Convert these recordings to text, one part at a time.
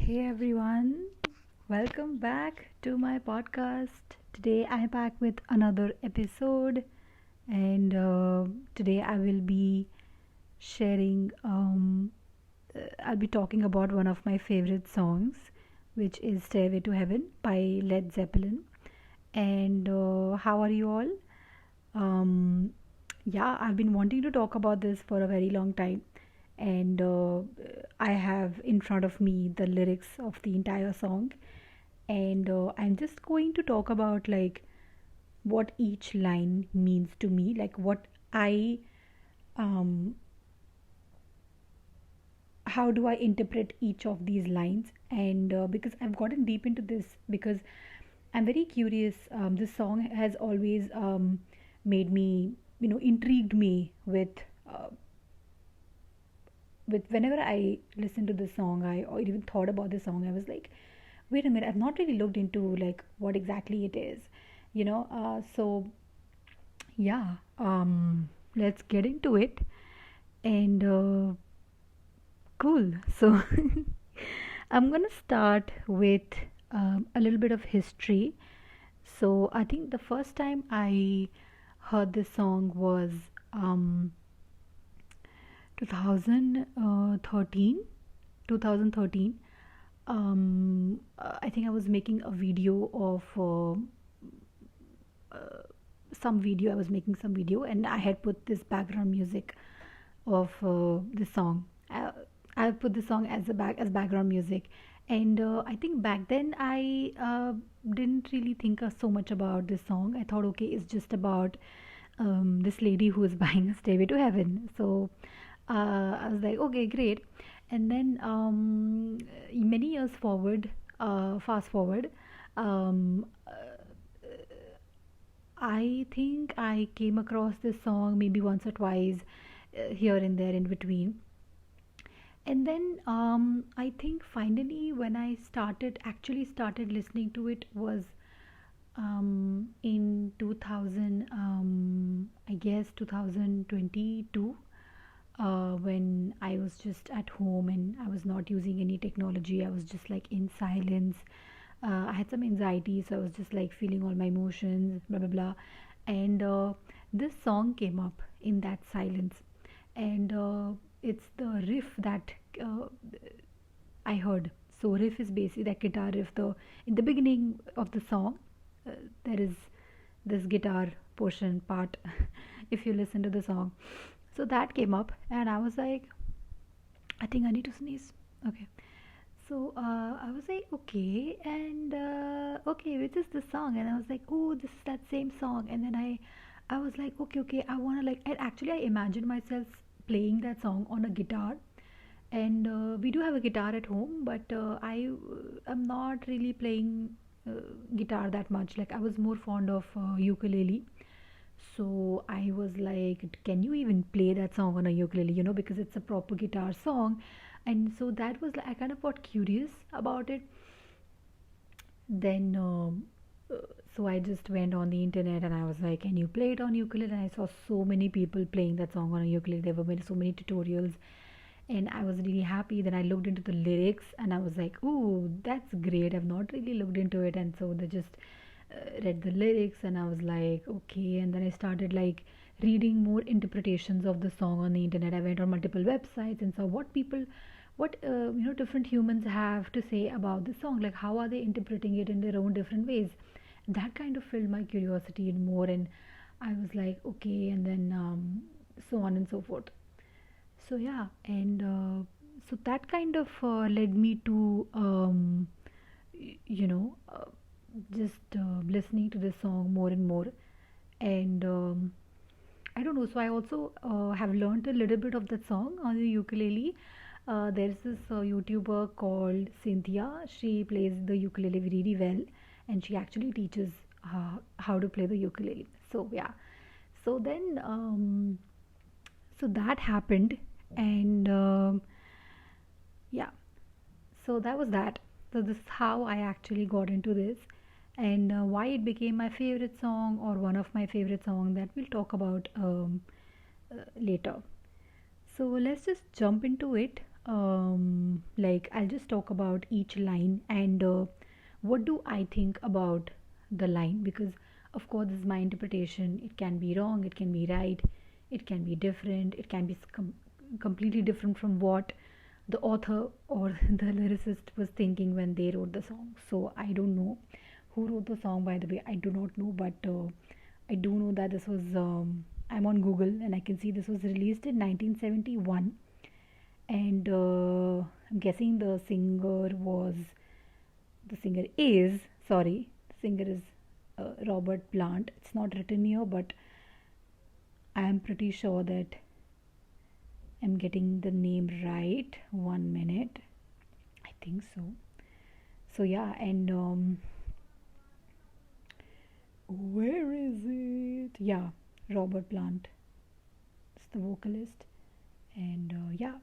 Hey everyone, welcome back to my podcast. Today I'm back with another episode, and today I will be sharing, I'll be talking about one of my favorite songs, which is Stairway to Heaven by Led Zeppelin. And how are you all? Um, yeah, I've been wanting to talk about this for a very long time, and I have in front of me the lyrics of the entire song, and I'm just going to talk about like what each line means to me, like what I um how do I interpret each of these lines, and because I've gotten deep into this because I'm very curious. This song has always made me, intrigued me uh, with whenever I listen to this song, I or even thought about this song, I was like, wait a minute, I've not really looked into like what exactly it is, so yeah, let's get into it. And cool. So I'm gonna start with a little bit of history. So I think the first time I heard this song was um, 2013. 2013. I think I was making a video of some video. I was making some video, and I had put this background music of this song. I put the song as background music, and I think back then I didn't really think so much about this song. I thought, okay, it's just about this lady who is buying a stairway to heaven. So I was like, okay, great. And then many years forward, fast forward, I think I came across this song maybe once or twice, here and there in between. And then I think finally when I actually started listening to it was in 2000, I guess 2022, when I was just at home and I was not using any technology. I was just like in silence. I had some anxiety, so I was just like feeling all my emotions, blah blah blah. And this song came up in that silence, and it's the riff that uh, I heard. So riff is basically that guitar riff. The In the beginning of the song, there is this guitar portion part. If you listen to the song, so that came up, and I was like, I think I need to sneeze. Okay. So I was like, okay, and okay, which is the song? And I was like, oh, this is that same song. And then I was like, okay, okay, I wanna like, and actually I imagined myself playing that song on a guitar. And we do have a guitar at home, but I am not really playing guitar that much. Like I was more fond of ukulele. So I was like, can you even play that song on a ukulele? Because it's a proper guitar song. And so that was like, I kind of got curious about it. Then, so I just went on the internet and I was like, can you play it on ukulele? And I saw so many people playing that song on a ukulele. There were so many tutorials, and I was really happy. Then I looked into the lyrics and I was like, oh, that's great. I've not really looked into it. And so they just read the lyrics, and I was like, okay. And then I started like reading more interpretations of the song on the internet. I went on multiple websites and saw what different humans have to say about the song, like how are they interpreting it in their own different ways. That kind of filled my curiosity more, and I was like, okay. And then so on and so forth. So yeah, and so that kind of led me to you know just listening to this song more and more. And I don't know, so I also have learned a little bit of that song on the ukulele. There's this YouTuber called Cynthia. She plays the ukulele really well, and she actually teaches how to play the ukulele. So yeah, so then so that happened. And yeah, so that was that. So this is how I actually got into this, and why it became my favorite song, or one of my favorite songs, that we'll talk about later. So let's just jump into it. like I'll just talk about each line and what do I think about the line, because of course this is my interpretation. It can be wrong, it can be right, it can be different, it can be completely different from what the author or the lyricist was thinking when they wrote the song. So I don't know who wrote the song, by the way. I do not know, but I do know that this was I'm on Google and I can see this was released in 1971, and I'm guessing the singer is, sorry, the singer is Robert Plant. It's not written here, but I am pretty sure that I'm getting the name right. 1 minute, I think so. So yeah, and where is it? Yeah, Robert Plant is the vocalist, and yeah.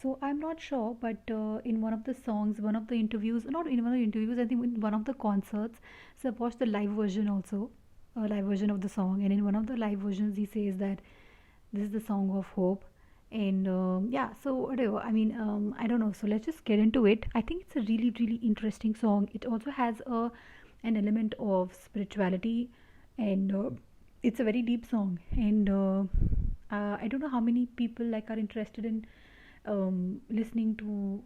So I'm not sure, but in one of the songs, one of the interviews, not in one of the interviews, I think in one of the concerts. So I've watched the live version also, a live version of the song, and in one of the live versions, he says that this is the song of hope. And yeah, so whatever. I mean, I don't know. So let's just get into it. I think it's a really, really interesting song. It also has an element of spirituality, and it's a very deep song. And I don't know how many people like are interested in listening to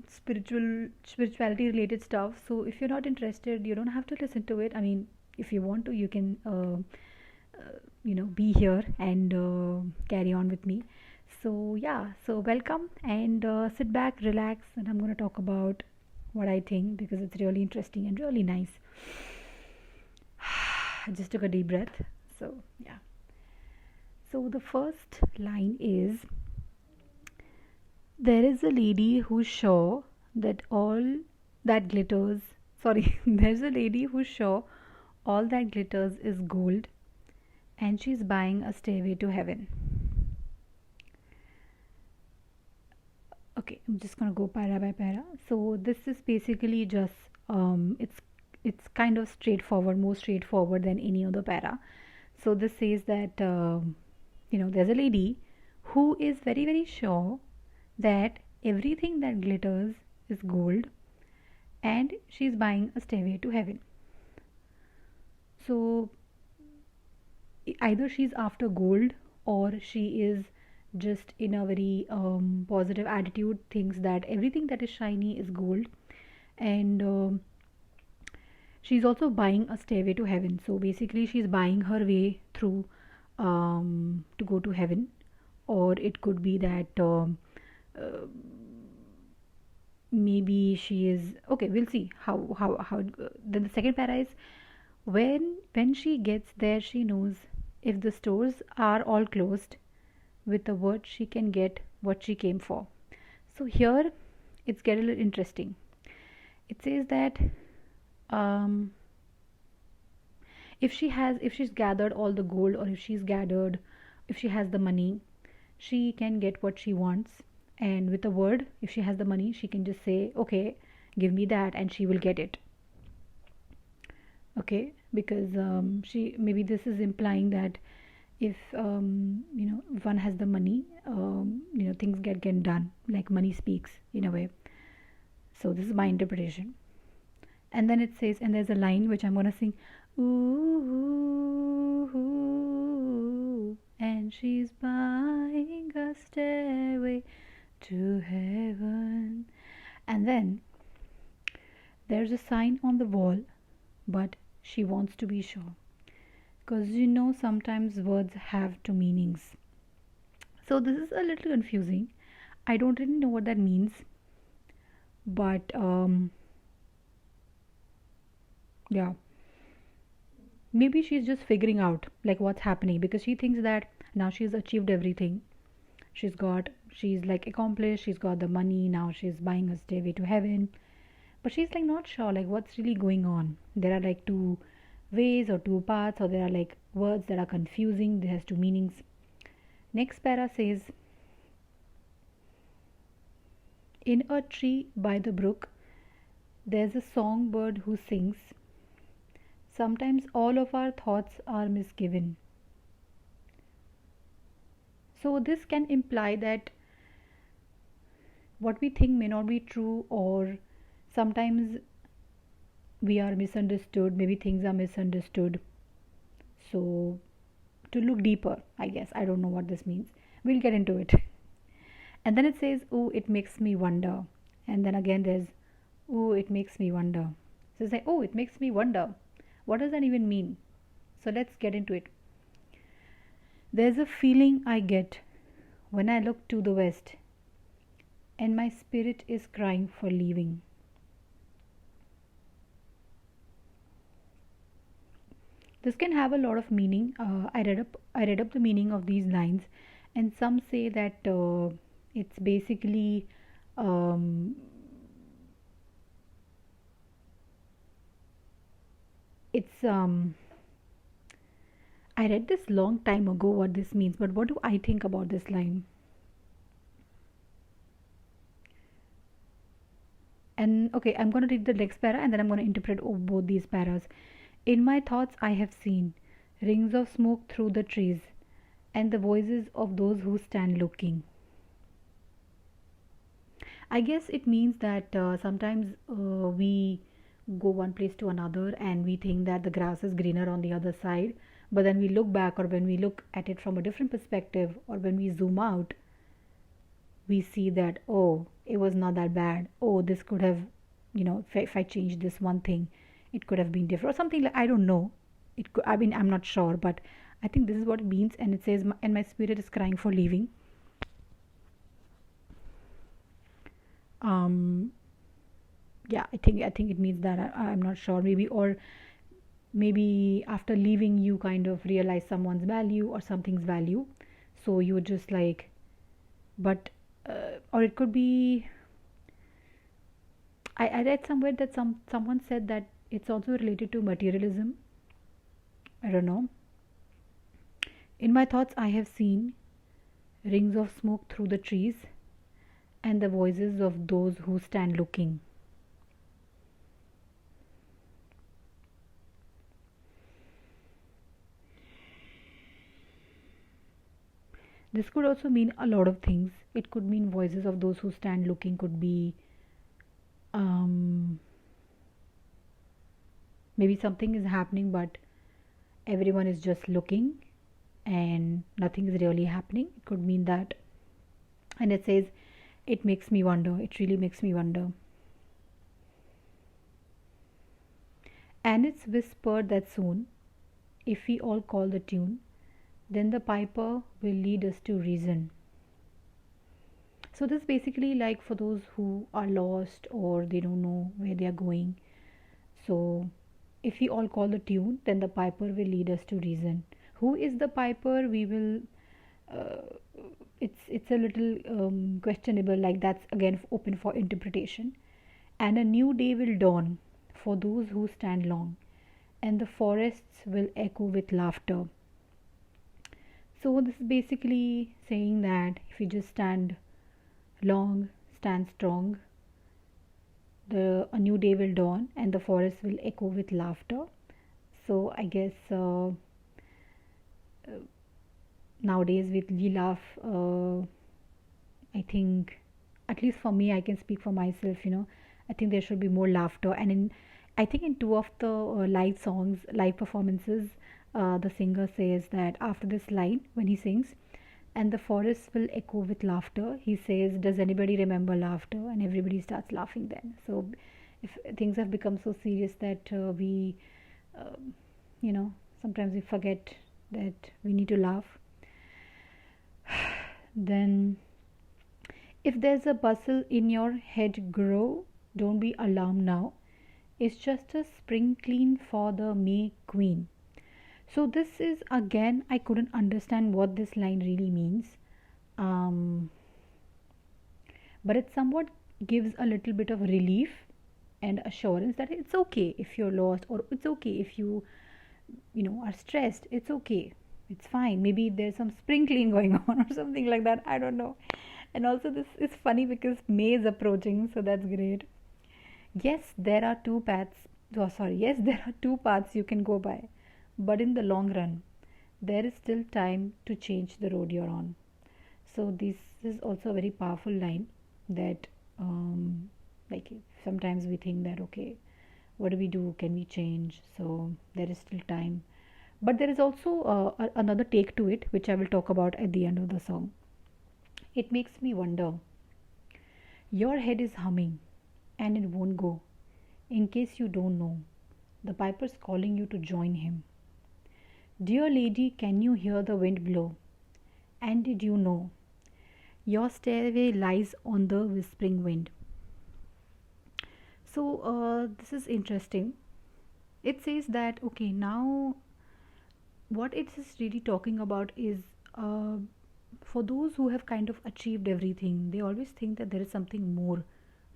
spirituality related stuff. So if you're not interested, you don't have to listen to it. I mean, if you want to, you can be here and carry on with me. So yeah, so welcome, and sit back, relax, and I'm going to talk about what I think, because it's really interesting and really nice. I just took a deep breath. So yeah, so the first line is, there is a lady who's sure that all that glitters, sorry, there's a lady who's sure all that glitters is gold, and she's buying a stairway to heaven. Okay, I'm just gonna go para by para. So this is basically just it's kind of straightforward, more straightforward than any other para. So this says that there's a lady who is very, very sure that everything that glitters is gold, and she's buying a stairway to heaven. So either she's after gold, or she is just in a very positive attitude, thinks that everything that is shiny is gold, and she's also buying a stairway to heaven. So basically she's buying her way through to go to heaven. Or it could be that maybe she is, okay, we'll see how then the second para is, when she gets there, she knows if the stores are all closed, with a word she can get what she came for. So here it's get a little interesting. It says that if she's gathered all the gold, or if she has the money, she can get what she wants. And with a word, if she has the money, she can just say, okay, give me that, and she will get it. Okay, because she, maybe this is implying that if one has the money, things get done, like money speaks in a way. So this is my interpretation. And then it says, and there's a line which I'm gonna sing, ooh, and she's buying a stairway to heaven. And then there's a sign on the wall, but she wants to be sure, because sometimes words have two meanings. So this is a little confusing. I don't really know what that means, but yeah, maybe she's just figuring out like what's happening, because she thinks that now she's achieved everything. She's like accomplished, she's got the money, now she's buying a stairway to heaven. But she's like not sure like what's really going on. There are like two ways or two paths, or there are like words that are confusing. There has two meanings. Next para says, in a tree by the brook, there's a songbird who sings. Sometimes all of our thoughts are misgiven. So this can imply that what we think may not be true, or sometimes we are misunderstood, maybe things are misunderstood. So, to look deeper, I guess, I don't know what this means. We'll get into it. And then it says, oh, it makes me wonder. And then again, there's, oh, it makes me wonder. So it's like, oh, it makes me wonder. What does that even mean? So let's get into it. There's a feeling I get when I look to the west, and my spirit is crying for leaving. This can have a lot of meaning. I read up the meaning of these lines, and some say that it's basically um, it's I read this long time ago what this means, but what do I think about this line? And okay, I'm going to read the next para and then I'm going to interpret both these paras. In my thoughts, I have seen rings of smoke through the trees and the voices of those who stand looking. I guess it means that sometimes we go one place to another and we think that the grass is greener on the other side, but then we look back, or when we look at it from a different perspective, or when we zoom out, we see that, oh, it was not that bad. Oh, this could have, if I changed this one thing, it could have been different, or something like, I don't know. It could, I mean, I'm not sure, but I think this is what it means. And it says, and my spirit is crying for leaving. Um, yeah, I think it means that. I'm not sure. Maybe, or maybe after leaving, you kind of realize someone's value or something's value, so you would just like, but or it could be, I read somewhere that someone said that it's also related to materialism. I don't know. In my thoughts, I have seen rings of smoke through the trees and the voices of those who stand looking. This could also mean a lot of things. It could mean voices of those who stand looking, could be um, maybe something is happening, but everyone is just looking and nothing is really happening. It could mean that. And it says, it makes me wonder. It really makes me wonder. And it's whispered that soon, if we all call the tune, then the piper will lead us to reason. So this basically like for those who are lost or they don't know where they are going. So if we all call the tune, then the piper will lead us to reason. Who is the piper? We will. Uh, it's a little questionable. Like that's again open for interpretation. And a new day will dawn for those who stand long, and the forests will echo with laughter. So this is basically saying that if you just stand long, stand strong, a new day will dawn and the forest will echo with laughter. So I guess nowadays we laugh. I think, at least for me, I can speak for myself. I think there should be more laughter. And I think in two of the live songs, live performances, the singer says that after this line, when he sings, and the forest will echo with laughter, he says, does anybody remember laughter? And everybody starts laughing then. So if things have become so serious that we, uh, sometimes we forget that we need to laugh, then if there's a bustle in your head, grow, don't be alarmed now. It's just a spring clean for the May Queen. So this is again, I couldn't understand what this line really means, um, but it somewhat gives a little bit of relief and assurance that it's okay if you're lost, or it's okay if you are stressed. It's okay, it's fine. Maybe there's some sprinkling going on or something like that. I don't know. And also, this is funny because May is approaching, so that's great. Yes, there are two paths. Oh, sorry. Yes, there are two paths you can go by, but in the long run, there is still time to change the road you're on. So this is also a very powerful line. that like sometimes we think that okay, what do we do, can we change, so there is still time. But there is also another take to it, which I will talk about at the end of the song. It makes me wonder, your head is humming and it won't go. In case you don't know, the piper's calling you to join him. Dear lady, can you hear the wind blow? And did you know your stairway lies on the whispering wind? So, this is interesting. It says that, okay, now what it is really talking about is uh, for those who have kind of achieved everything, they always think that there is something more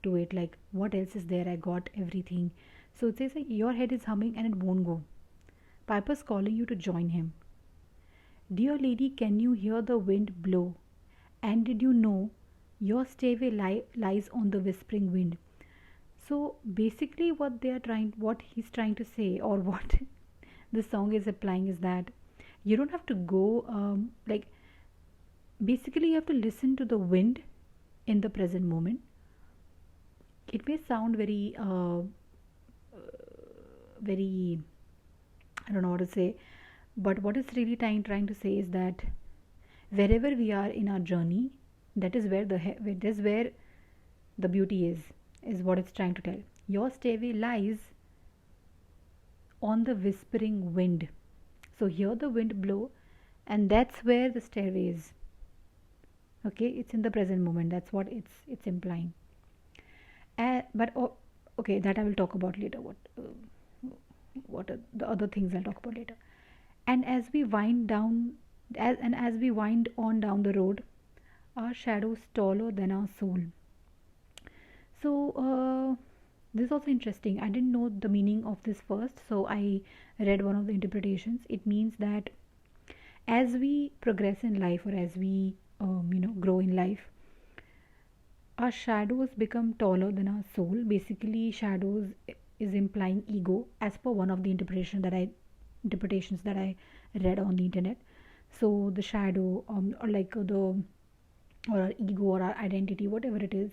to it. Like, what else is there? I got everything. So it says like, your head is humming and it won't go. Piper's calling you to join him. Dear lady, can you hear the wind blow? And did you know your stairway lies on the whispering wind? So basically, what he's trying to say, or what the song is applying, is that you don't have to go like basically you have to listen to the wind in the present moment. It may sound very, I don't know what to say, but what it's really trying to say is that wherever we are in our journey, that is where that is where the beauty is what it's trying to tell. Your stairway lies on the whispering wind. So hear the wind blow, and that's where the stairway is. Okay, it's in the present moment. That's what it's implying. But oh, okay, that I will talk about later. What are the other things I'll talk about later. And as we wind down, as we wind on down the road, our shadows taller than our soul. So this is also interesting. I didn't know the meaning of this first, so I read one of the interpretations. It means that as we progress in life, or as we grow in life, our shadows become taller than our soul. Basically, shadows is implying ego, as per one of the interpretations that I read on the internet. So the shadow, or like or our ego or our identity, whatever it is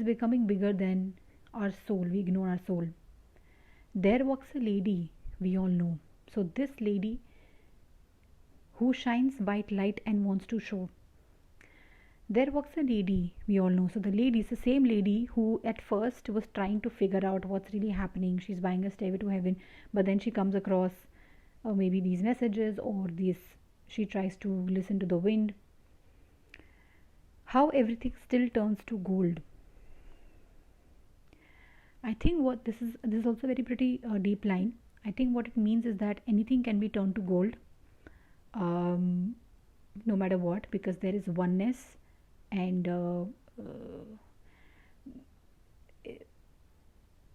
becoming bigger than our soul. We ignore our soul. There walks a lady we all know. So this lady who shines white light and wants to show. There walks a lady we all know. So the lady is the same lady who at first was trying to figure out what's really happening. She's buying a stairway to heaven, but then she comes across maybe these messages, or these, she tries to listen to the wind. How everything still turns to gold. I think what this is also very pretty deep line. I think what it means is that anything can be turned to gold, um, no matter what, because there is oneness, and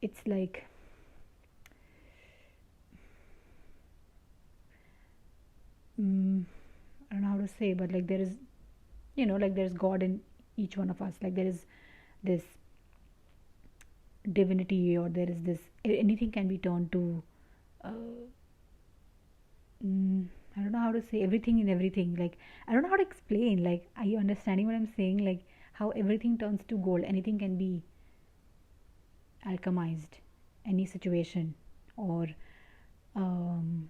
it's like I don't know how to say, but like there is, like there's God in each one of us. Like there is this divinity, or there is this, anything can be turned to uh, I don't know how to say, everything in everything. Like I don't know how to explain. Like, are you understanding what I'm saying? Like how everything turns to gold. Anything can be alchemized, any situation, or um,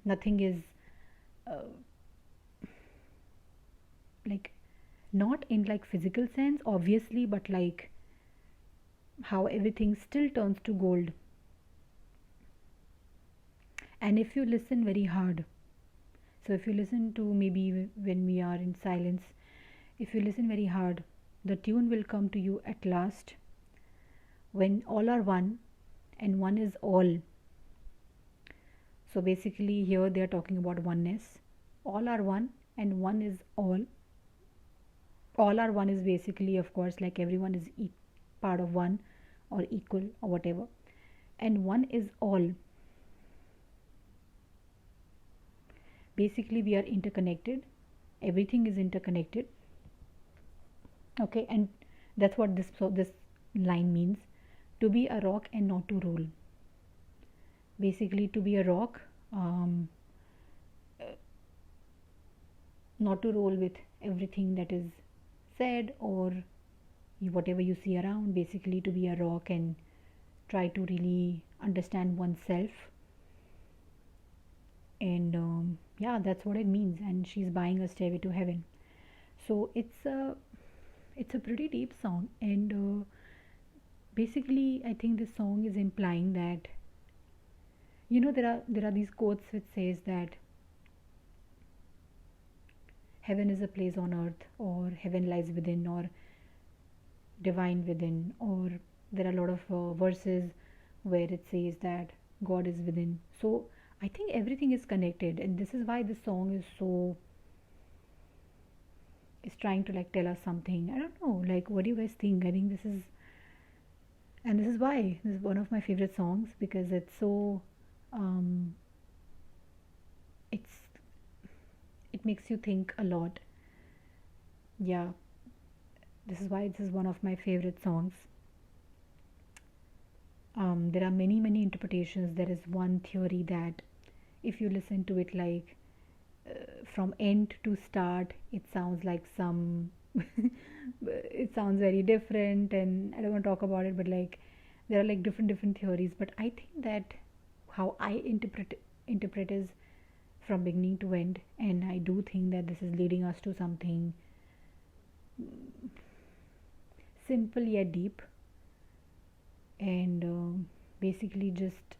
nothing is uh, like, not in like physical sense obviously, but like how everything still turns to gold. And if you listen very hard, so if you listen to, maybe when we are in silence, if you listen very hard, the tune will come to you at last, when all are one and one is all. So basically here they are talking about oneness. All are one and one is all. All are one is basically, of course, like everyone is part of one, or equal, or whatever. And one is all. Basically we are interconnected. Everything is interconnected. Okay, and that's what this line means. To be a rock and not to roll. Basically, to be a rock, not to roll with everything that is said, or whatever you see around, basically to be a rock and try to really understand oneself. And yeah, that's what it means. And she's buying a stairway to heaven. So it's a pretty deep song, and basically I think this song is implying that, there are these quotes which says that heaven is a place on earth, or heaven lies within, or divine within, or there are a lot of verses where it says that God is within. So I think everything is connected, and this is why this song is trying to like tell us something. I don't know, like, what do you guys think? I think this is why this is one of my favorite songs, because um it's it makes you think a lot. Yeah, this is why this is one of my favorite songs. There are many interpretations. There is one theory that if you listen to it like from end to start, it sounds like some it sounds very different, and I don't want to talk about it, but like there are like different theories. But I think that how I interpret is from beginning to end, and I do think that this is leading us to something simple yet deep, and basically just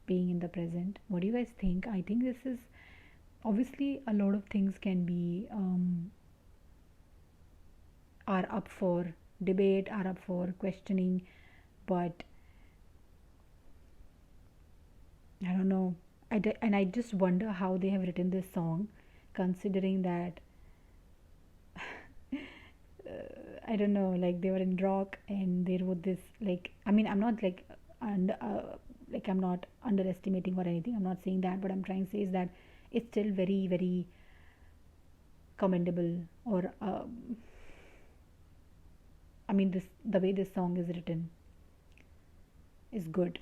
being in the present. What do you guys think? I think this is obviously a lot of things can be are up for debate, are up for questioning, but I don't know. And I just wonder how they have written this song, considering that I don't know, like they were in rock and they wrote this. Like, I mean, I'm not like like I'm not underestimating or anything. I'm not saying that, but I'm trying to say is that it's still very commendable, or I mean, this the way this song is written is good.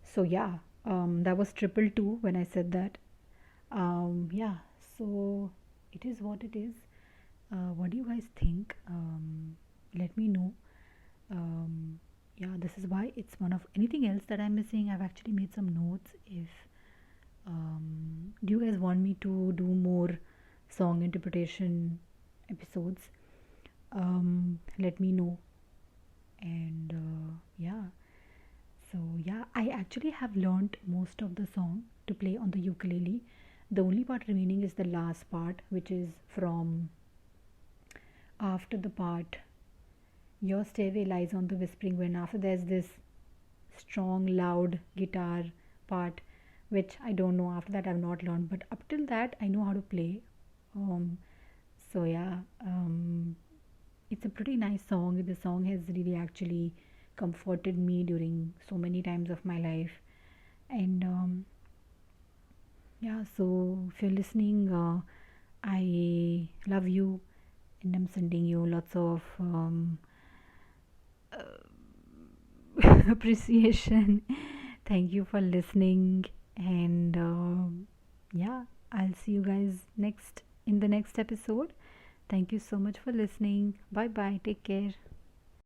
So yeah, that was triple two when I said that. Yeah, so it is what it is. What do you guys think? Let me know. Yeah, this is why it's one of anything else that I'm missing. I've actually made some notes. If do you guys want me to do more song interpretation episodes? Let me know. And yeah, so yeah, I actually have learned most of the song to play on the ukulele. The only part remaining is the last part, which is from after the part your stairway lies on the whispering wind. After there's this strong loud guitar part, which I don't know. After that I've not learned, but up till that I know how to play. um so yeah, it's a pretty nice song. The song has really actually comforted me during so many times of my life. And yeah, so if you're listening, I love you, and I'm sending you lots of appreciation. Thank you for listening, and yeah, I'll see you guys next in the next episode. Thank you so much for listening. Bye bye. Take care.